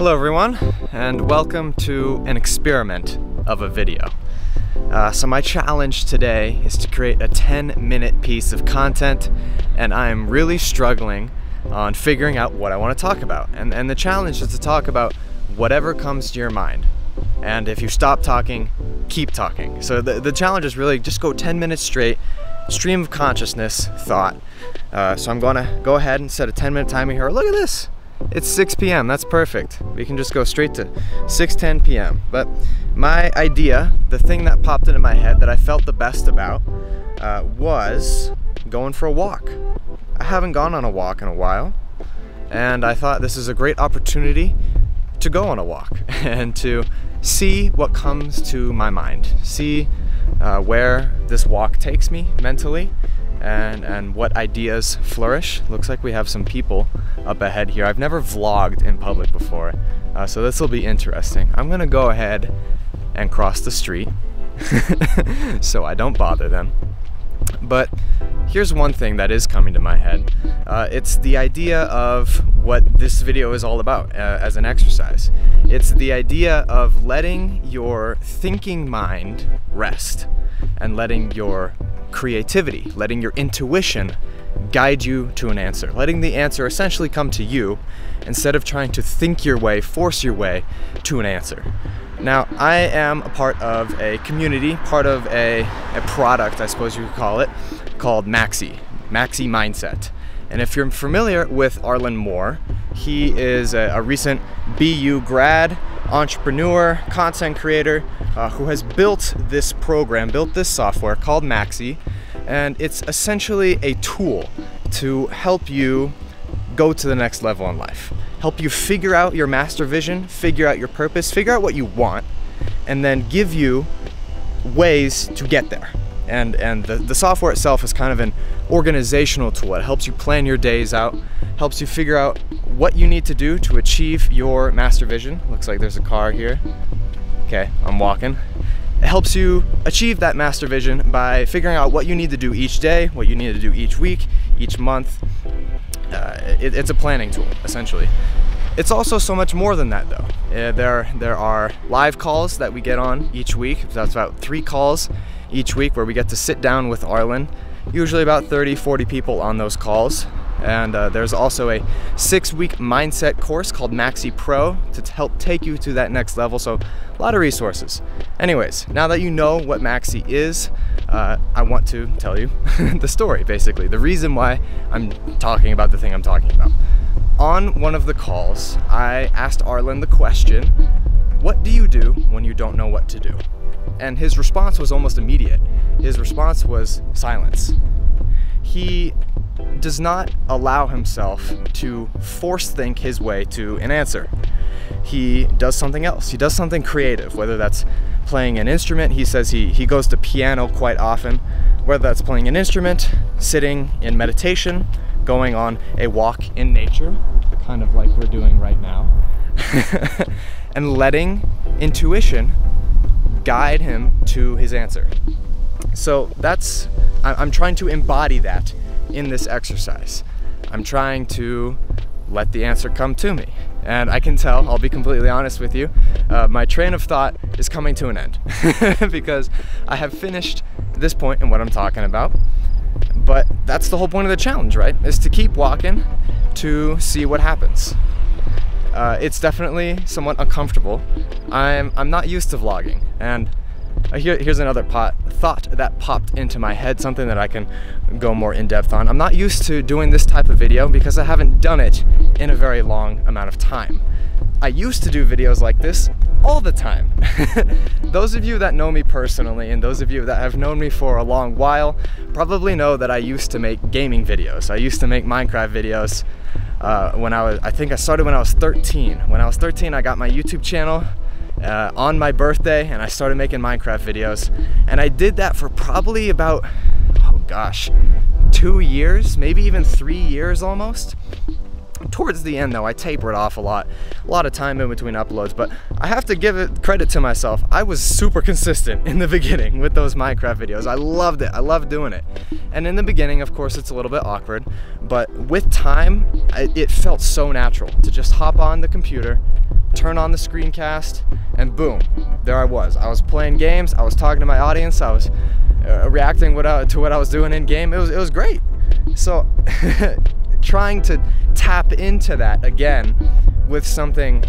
Hello everyone, and welcome to an experiment of a video. So my challenge today is to create a 10-minute piece of content, and I'm really struggling on figuring out what I want to talk about. And the challenge is to talk about whatever comes to your mind. And if you stop talking, keep talking. So the challenge is really just go 10 minutes straight, stream of consciousness thought. So I'm going to go ahead and set a 10-minute timer here. Look at this. It's 6 p.m. That's perfect. We can just go straight to 6:10 p.m. But my idea, the thing that popped into my head that I felt the best about, was going for a walk. I haven't gone on a walk in a while, and I thought this is a great opportunity to go on a walk and to see what comes to my mind, see where this walk takes me mentally, and what ideas flourish. Looks like we have some people up ahead here. I've never vlogged in public before, so this will be interesting. I'm gonna go ahead and cross the street so I don't bother them. But here's one thing that is coming to my head. It's the idea of what this video is all about as an exercise. It's the idea of letting your thinking mind rest and letting your creativity, letting your intuition guide you to an answer, letting the answer essentially come to you instead of trying to think your way, force your way to an answer. Now, I am a part of a community, part of a product, I suppose you could call it, called Maxi Mindset. And if you're familiar with Arlen Moore, he is a recent BU grad, entrepreneur, content creator, who has built this program, built this software called Maxi, and it's essentially a tool to help you go to the next level in life, help you figure out your master vision, figure out your purpose, figure out what you want, and then give you ways to get there. And the software itself is kind of an organizational tool. It helps you plan your days out, helps you figure out what you need to do to achieve your master vision. Looks like there's a car here. Okay, I'm walking. It helps you achieve that master vision by figuring out what you need to do each day, what you need to do each week, each month. It's a planning tool, essentially. It's also so much more than that, though. There are live calls that we get on each week. That's about 3 calls each week where we get to sit down with Arlen, usually about 30-40 people on those calls. And there's also a 6-week mindset course called Maxi Pro to help take you to that next level. So a lot of resources. Anyways, now that you know what Maxi is, I want to tell you the story, basically. The reason why I'm talking about the thing I'm talking about. On one of the calls, I asked Arlen the question, what do you do when you don't know what to do? And his response was almost immediate. His response was silence. He does not allow himself to force think his way to an answer. He does something else. He does something creative, whether that's playing an instrument. He says he goes to piano quite often, whether that's playing an instrument, sitting in meditation, going on a walk in nature, kind of like we're doing right now, and letting intuition guide him to his answer. So I'm trying to embody that in this exercise. I'm trying to let the answer come to me. And I can tell, I'll be completely honest with you, my train of thought is coming to an end because I have finished this point in what I'm talking about. But that's the whole point of the challenge, right? Is to keep walking to see what happens. It's definitely somewhat uncomfortable. I'm not used to vlogging, and here's another thought that popped into my head, something that I can go more in depth on. I'm not used to doing this type of video because I haven't done it in a very long amount of time. I used to do videos like this all the time. Those of you that know me personally and those of you that have known me for a long while probably know that I used to make gaming videos. I used to make Minecraft videos I think I started when I was 13. When I was 13, I got my YouTube channel on my birthday, and I started making Minecraft videos. And I did that for probably about, oh gosh, 2 years, maybe even 3 years almost. Towards the end though, I tapered off a lot of time in between uploads, but I have to give it credit to myself. I was super consistent in the beginning with those Minecraft videos. I loved it. I loved doing it. And in the beginning, of course, it's a little bit awkward, but with time, it felt so natural to just hop on the computer, turn on the screencast, and boom, there I was. I was playing games, I was talking to my audience, I was reacting to what I was doing in game. It was great. So trying to tap into that again with something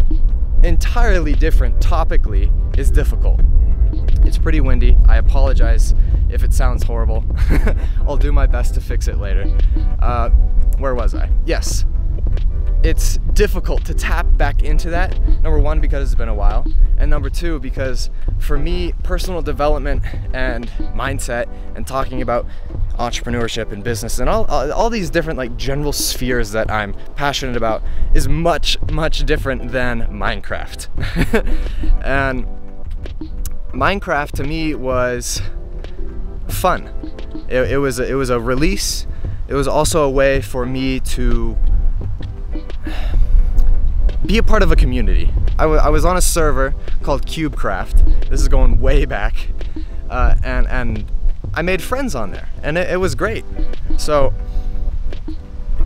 entirely different topically is difficult. It's pretty windy. I apologize if it sounds horrible. I'll do my best to fix it later. Where was I? Yes. It's difficult to tap back into that. Number one, because it's been a while. And number two, because for me, personal development and mindset and talking about entrepreneurship and business and all these different like general spheres that I'm passionate about is much different than Minecraft. And Minecraft to me was fun. It was a release. It was also a way for me to be a part of a community. I was on a server called CubeCraft. This is going way back, and I made friends on there, and it was great. So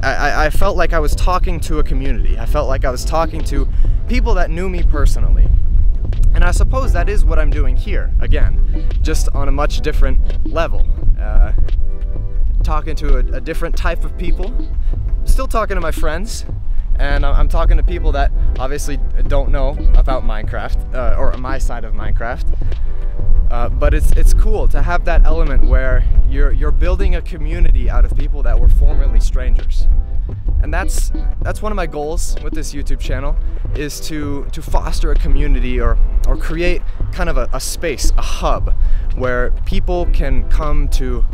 I felt like I was talking to a community. I felt like I was talking to people that knew me personally. And I suppose that is what I'm doing here, again, just on a much different level. Talking to a different type of people, still talking to my friends, and I'm talking to people that obviously don't know about Minecraft, or my side of Minecraft. But it's cool to have that element where you're building a community out of people that were formerly strangers. And that's one of my goals with this YouTube channel, is to foster a community or create kind of a space, a hub, where people can come to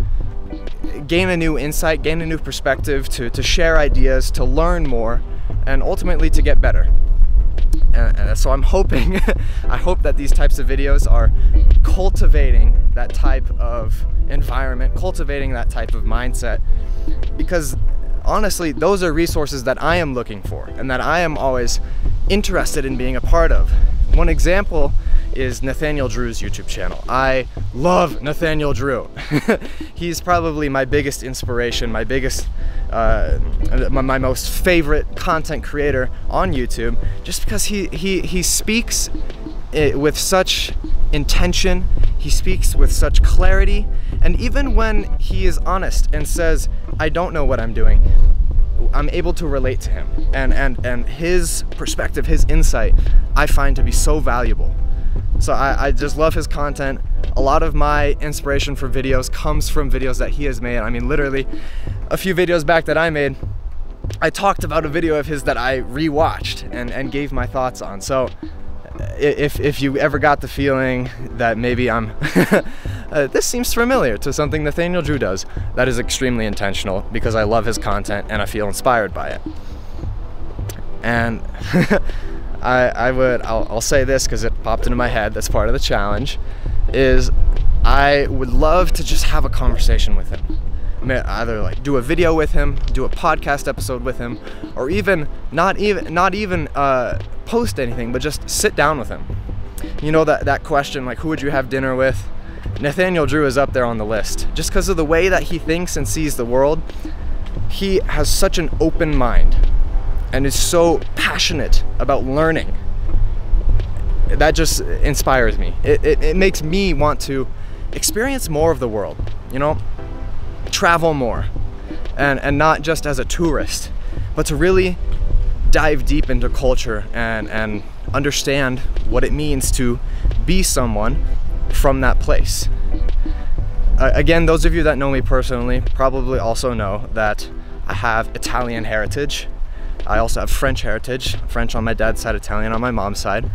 gain a new insight, gain a new perspective, to share ideas, to learn more, and ultimately to get better. And so I'm hoping, I hope that these types of videos are cultivating that type of environment, cultivating that type of mindset, because honestly, those are resources that I am looking for and that I am always interested in being a part of. One example is Nathaniel Drew's YouTube channel. I love Nathaniel Drew. He's probably my biggest inspiration, my biggest, my most favorite content creator on YouTube, just because he speaks with such intention, he speaks with such clarity, and even when he is honest and says, I don't know what I'm doing, I'm able to relate to him, and his perspective, his insight, I find to be so valuable. So I just love his content. A lot of my inspiration for videos comes from videos that he has made. I mean, literally, a few videos back that I made, I talked about a video of his that I rewatched and gave my thoughts on. So if you ever got the feeling that maybe I'm this seems familiar to something Nathaniel Drew does, that is extremely intentional, because I love his content and I feel inspired by it. And I'll say this because it popped into my head, that's part of the challenge, is I would love to just have a conversation with him. Either like do a video with him, do a podcast episode with him, or even not even post anything, but just sit down with him. You know, that question, like, who would you have dinner with? Nathaniel Drew is up there on the list. Just because of the way that he thinks and sees the world, he has such an open mind and is so passionate about learning. That just inspires me. It makes me want to experience more of the world, you know? Travel more, and not just as a tourist, but to really dive deep into culture and understand what it means to be someone from that place. Again, those of you that know me personally probably also know that I have Italian heritage. I also have French heritage, French on my dad's side, Italian on my mom's side.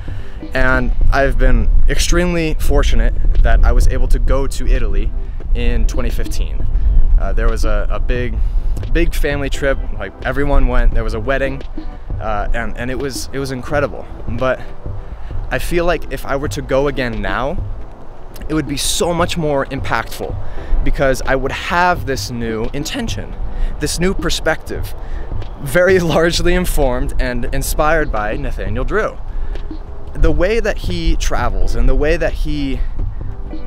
And I've been extremely fortunate that I was able to go to Italy in 2015. There was a big family trip, like everyone went, there was a wedding, and it was incredible. But I feel like if I were to go again now, it would be so much more impactful, because I would have this new intention, this new perspective, very largely informed and inspired by Nathaniel Drew. The way that he travels and the way that he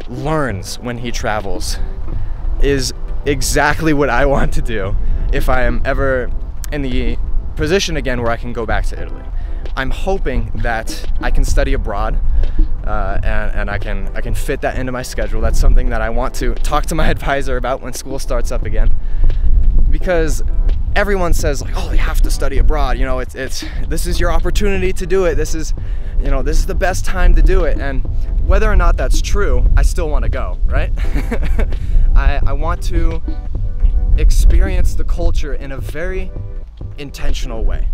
learns when he travels is exactly what I want to do if I am ever in the position again where I can go back to Italy. I'm hoping that I can study abroad and I can fit that into my schedule. That's something that I want to talk to my advisor about when school starts up again, because everyone says like, oh, you have to study abroad, you know, this is your opportunity to do it, this is, you know, this is the best time to do it. And whether or not that's true, I still want to go, right? I want to experience the culture in a very intentional way,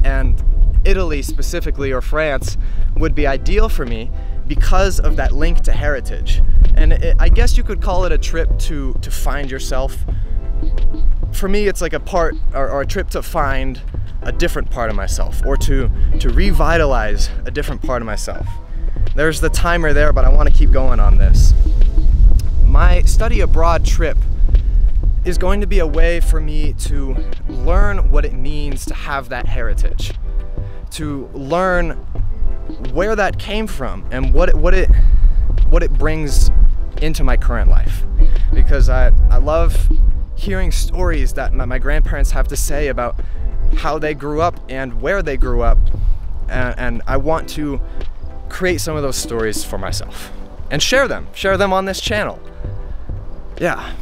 and Italy specifically, or France, would be ideal for me because of that link to heritage. And I guess you could call it a trip to find yourself. For me, it's like a part or a trip to find a different part of myself, or to revitalize a different part of myself. There's the timer there, but I want to keep going on this. My study abroad trip is going to be a way for me to learn what it means to have that heritage, to learn where that came from and what it brings into my current life. Because I love hearing stories that my grandparents have to say about how they grew up and where they grew up, and I want to create some of those stories for myself and share them on this channel. Yeah,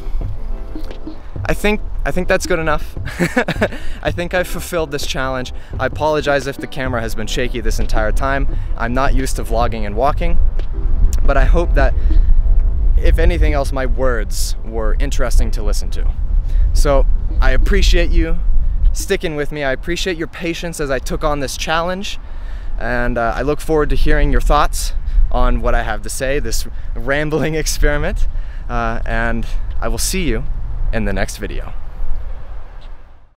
I think that's good enough. I think I've fulfilled this challenge. I apologize if the camera has been shaky this entire time. I'm not used to vlogging and walking, but I hope that, if anything else, my words were interesting to listen to. So I appreciate you sticking with me. I appreciate your patience as I took on this challenge, and I look forward to hearing your thoughts on what I have to say, this rambling experiment, and I will see you in the next video.